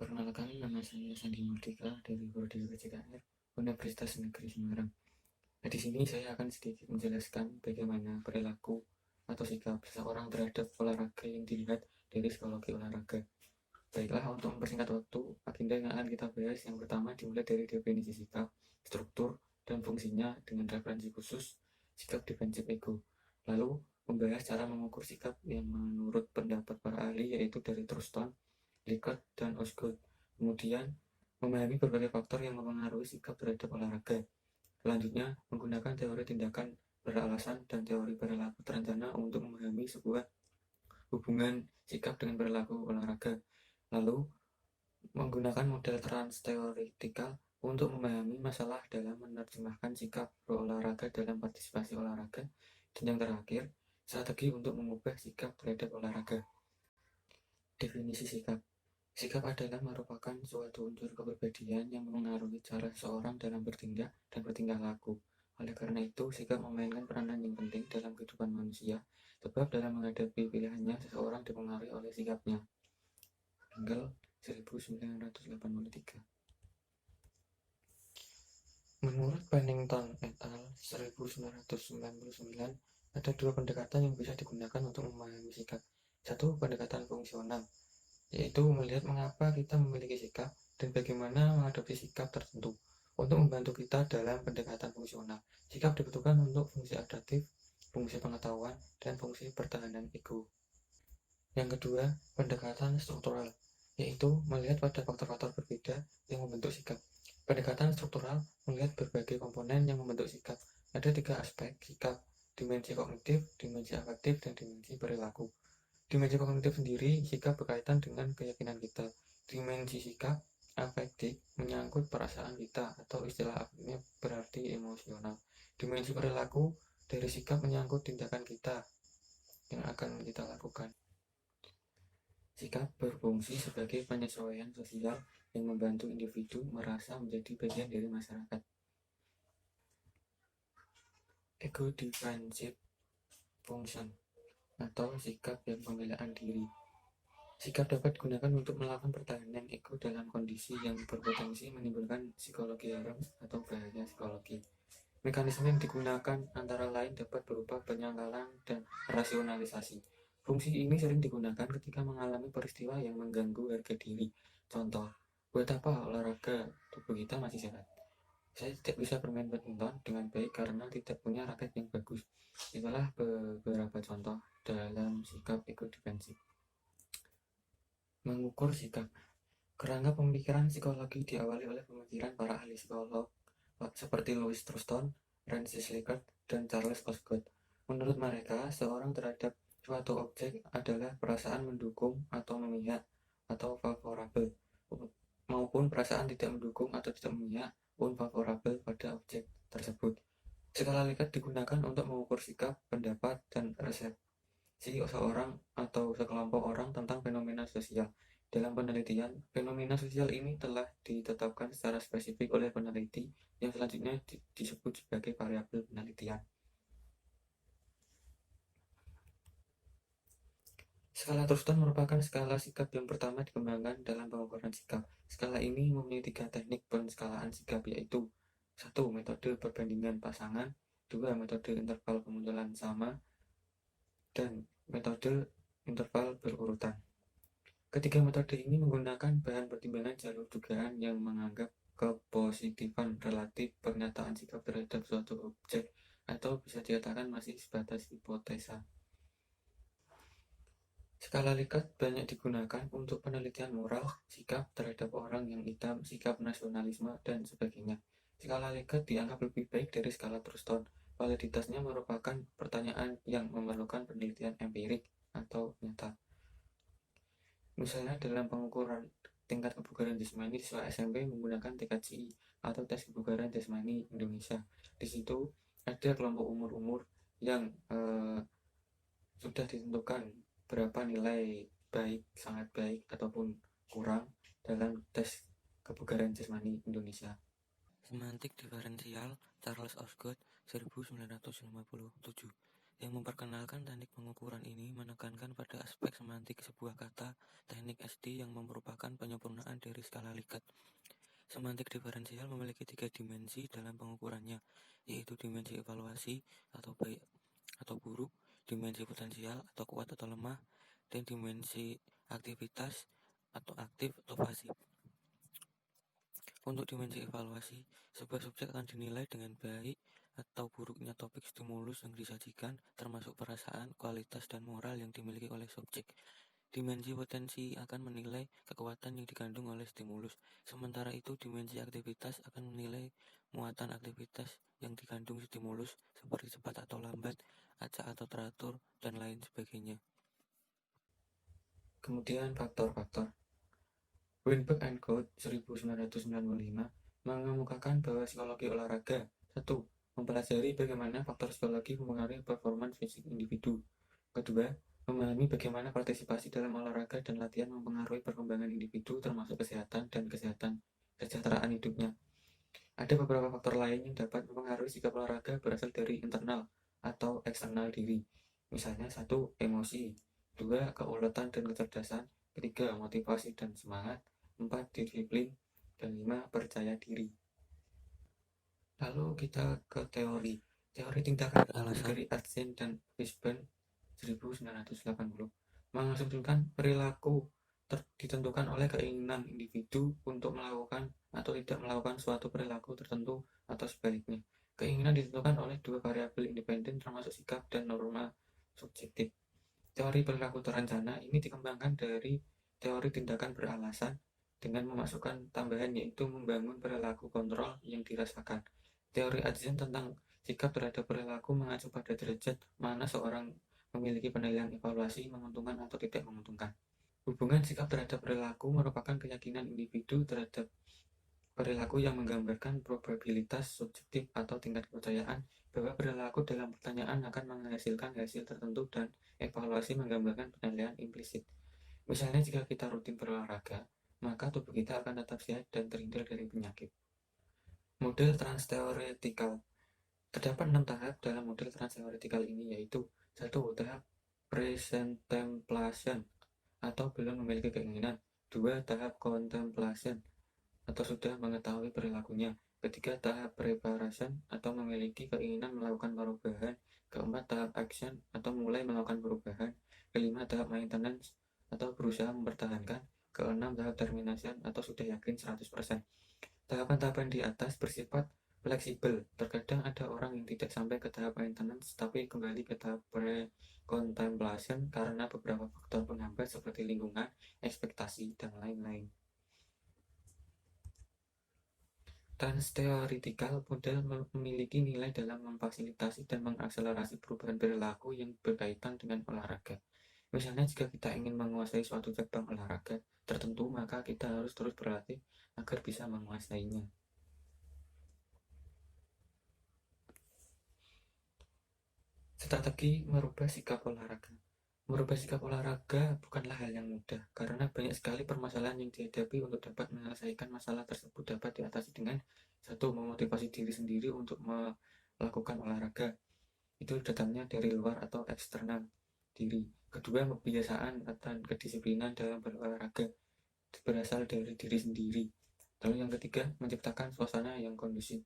Perkenalkan, nama saya Sandi Murdika dari Prodi PJKR Universitas Negeri Semarang. Nah, di sini saya akan sedikit menjelaskan bagaimana perilaku atau sikap seseorang terhadap olahraga yang dilihat dari psikologi olahraga. Baiklah, untuk mempersingkat waktu, agenda yang akan kita bahas yang pertama dimulai dari definisi sikap, struktur, dan fungsinya dengan referensi khusus sikap defensif ego. Lalu, membahas cara mengukur sikap yang menurut pendapat para ahli yaitu dari Truston, Likert, dan Osgood. Kemudian, memahami berbagai faktor yang mempengaruhi sikap terhadap olahraga. Selanjutnya, menggunakan teori tindakan beralasan dan teori perilaku terencana untuk memahami sebuah hubungan sikap dengan perilaku olahraga. Lalu, menggunakan model trans-teoretikal untuk memahami masalah dalam menerjemahkan sikap berolahraga dalam partisipasi olahraga. Dan yang terakhir, strategi untuk mengubah sikap terhadap olahraga. Definisi sikap. Sikap adalah merupakan suatu unsur kepribadian yang mempengaruhi cara seseorang dalam bertindak dan bertingkah laku. Oleh karena itu, sikap memainkan peranan yang penting dalam kehidupan manusia, sebab dalam menghadapi pilihannya, seseorang dipengaruhi oleh sikapnya. Engel 1983. Menurut Pennington et al. 1999, ada dua pendekatan yang bisa digunakan untuk memahami sikap. Satu, pendekatan fungsional, yaitu melihat mengapa kita memiliki sikap dan bagaimana menghadapi sikap tertentu. Untuk membantu kita dalam pendekatan fungsional, sikap dibutuhkan untuk fungsi adaptif, fungsi pengetahuan, dan fungsi pertahanan ego. Yang kedua, pendekatan struktural, yaitu melihat pada faktor-faktor berbeda yang membentuk sikap. Pendekatan struktural melihat berbagai komponen yang membentuk sikap. Ada tiga aspek sikap: dimensi kognitif, dimensi afektif, dan dimensi perilaku. Dimensi kognitif sendiri, sikap berkaitan dengan keyakinan kita. Dimensi sikap afektif menyangkut perasaan kita, atau istilah afektifnya berarti emosional. Dimensi perilaku dari sikap menyangkut tindakan kita yang akan kita lakukan. Sikap berfungsi sebagai penyesuaian sosial yang membantu individu merasa menjadi bagian dari masyarakat. Ego defensive function atau sikap yang pembelaan diri. Sikap dapat digunakan untuk melakukan pertahanan ego dalam kondisi yang berpotensi menimbulkan psikologi haram atau bahaya psikologi. Mekanisme yang digunakan antara lain dapat berupa penyangkalan dan rasionalisasi. Fungsi ini sering digunakan ketika mengalami peristiwa yang mengganggu harga diri. Contoh, buat apa olahraga, tubuh kita masih sehat? Saya tidak bisa bermain badminton dengan baik karena tidak punya raket yang bagus. Itulah beberapa contoh dalam sikap ego defensif. Mengukur sikap. Kerangka pemikiran psikologi diawali oleh pemikiran para ahli psikolog seperti Louis Truston, Francis Likert, dan Charles Osgood. Menurut mereka, seorang terhadap suatu objek adalah perasaan mendukung atau memihak atau favorable, maupun perasaan tidak mendukung atau tidak memihak unfavorable pada objek tersebut. Skala Likert digunakan untuk mengukur sikap, pendapat, dan resepsi seorang atau sekelompok orang tentang fenomena sosial. Dalam penelitian, fenomena sosial ini telah ditetapkan secara spesifik oleh peneliti yang selanjutnya disebut sebagai variabel penelitian. Skala Truston merupakan skala sikap yang pertama dikembangkan dalam pengukuran sikap. Skala ini mempunyai tiga teknik penskalaan sikap, yaitu 1. Metode perbandingan pasangan, 2. Metode interval kemunculan sama, dan metode interval berurutan. Ketiga metode ini menggunakan bahan pertimbangan jalur dugaan yang menganggap kepositifan relatif pernyataan sikap terhadap suatu objek, atau bisa dikatakan masih sebatas hipotesa. Skala Likert banyak digunakan untuk penelitian moral, sikap terhadap orang yang hitam, sikap nasionalisme, dan sebagainya. Skala Likert dianggap lebih baik dari skala Truston. Validitasnya merupakan pertanyaan yang memerlukan penelitian empirik atau nyata. Misalnya dalam pengukuran tingkat kebugaran jasmani siswa SMP menggunakan TKJI atau tes kebugaran jasmani Indonesia. Di situ ada kelompok umur-umur yang sudah ditentukan berapa nilai baik, sangat baik, ataupun kurang dalam tes kebugaran jasmani Indonesia. Semantik diferensial Charles Osgood 1957 yang memperkenalkan teknik pengukuran ini menekankan pada aspek semantik sebuah kata teknik SD yang merupakan penyempurnaan dari skala Likert. Semantik diferensial memiliki 3 dimensi dalam pengukurannya, yaitu dimensi evaluasi atau baik atau buruk, dimensi potensial atau kuat atau lemah, dan dimensi aktivitas atau aktif atau pasif. Untuk dimensi evaluasi, sebuah subjek akan dinilai dengan baik atau buruknya topik stimulus yang disajikan, termasuk perasaan, kualitas, dan moral yang dimiliki oleh subjek. Dimensi potensi akan menilai kekuatan yang dikandung oleh stimulus, sementara itu dimensi aktivitas akan menilai muatan aktivitas yang dikandung stimulus, seperti cepat atau lambat, acak atau teratur, dan lain sebagainya. Kemudian faktor-faktor. Weinberg and Codd 1995 mengemukakan bahwa psikologi olahraga 1. Mempelajari bagaimana faktor psikologi mempengaruhi performance fisik individu. Kedua, memahami bagaimana partisipasi dalam olahraga dan latihan mempengaruhi perkembangan individu termasuk kesehatan dan kesejahteraan hidupnya. Ada beberapa faktor lain yang dapat mempengaruhi sikap olahraga berasal dari internal atau eksternal diri. Misalnya 1. Emosi, 2. Keuletan dan kecerdasan, 3. Motivasi dan semangat, 4. Disiplin, dan 5. Percaya diri. Lalu kita ke teori tindakan dari Atzen dan Fishburne 1980 mengasumsikan perilaku ditentukan oleh keinginan individu untuk melakukan atau tidak melakukan suatu perilaku tertentu atau sebaliknya. Keinginan ditentukan oleh dua variabel independen termasuk sikap dan norma subjektif. Teori perilaku terencana ini dikembangkan dari teori tindakan beralasan dengan memasukkan tambahan yaitu membangun perilaku kontrol yang dirasakan. Teori Atzen tentang sikap terhadap perilaku mengacu pada derajat mana seorang memiliki penilaian evaluasi menguntungkan atau tidak menguntungkan. Hubungan sikap terhadap perilaku merupakan keyakinan individu terhadap perilaku yang menggambarkan probabilitas subjektif atau tingkat kepercayaan bahwa perilaku dalam pertanyaan akan menghasilkan hasil tertentu dan evaluasi menggambarkan penilaian implisit. Misalnya jika kita rutin berolahraga, maka tubuh kita akan tetap sehat dan terhindar dari penyakit. Model transteoretikal. Terdapat 6 tahap dalam model transteoretikal ini, yaitu 1. Tahap presentemplation atau belum memiliki keinginan, 2. Tahap contemplation atau sudah mengetahui perilakunya, 3. Tahap preparation atau memiliki keinginan melakukan perubahan, 4. Tahap action atau mulai melakukan perubahan, 5. Tahap maintenance atau berusaha mempertahankan, 6. Tahap termination atau sudah yakin 100%. Tahapan-tahapan di atas bersifat fleksibel. Terkadang ada orang yang tidak sampai ke tahap maintenance tapi kembali ke tahap pre-contemplation karena beberapa faktor penghambat seperti lingkungan, ekspektasi, dan lain-lain. Transteoretical model memiliki nilai dalam memfasilitasi dan mengakselerasi perubahan perilaku yang berkaitan dengan olahraga. Misalnya jika kita ingin menguasai suatu cabang olahraga tertentu, maka kita harus terus berlatih agar bisa menguasainya. Strategi merubah sikap olahraga. Merubah sikap olahraga bukanlah hal yang mudah, karena banyak sekali permasalahan yang dihadapi. Untuk dapat menyelesaikan masalah tersebut dapat diatasi dengan 1. Memotivasi diri sendiri untuk melakukan olahraga. Itu datangnya dari luar atau eksternal diri. Kedua, kebiasaan atau kedisiplinan dalam berolahraga berasal dari diri sendiri. Lalu yang ketiga, menciptakan suasana yang kondusif.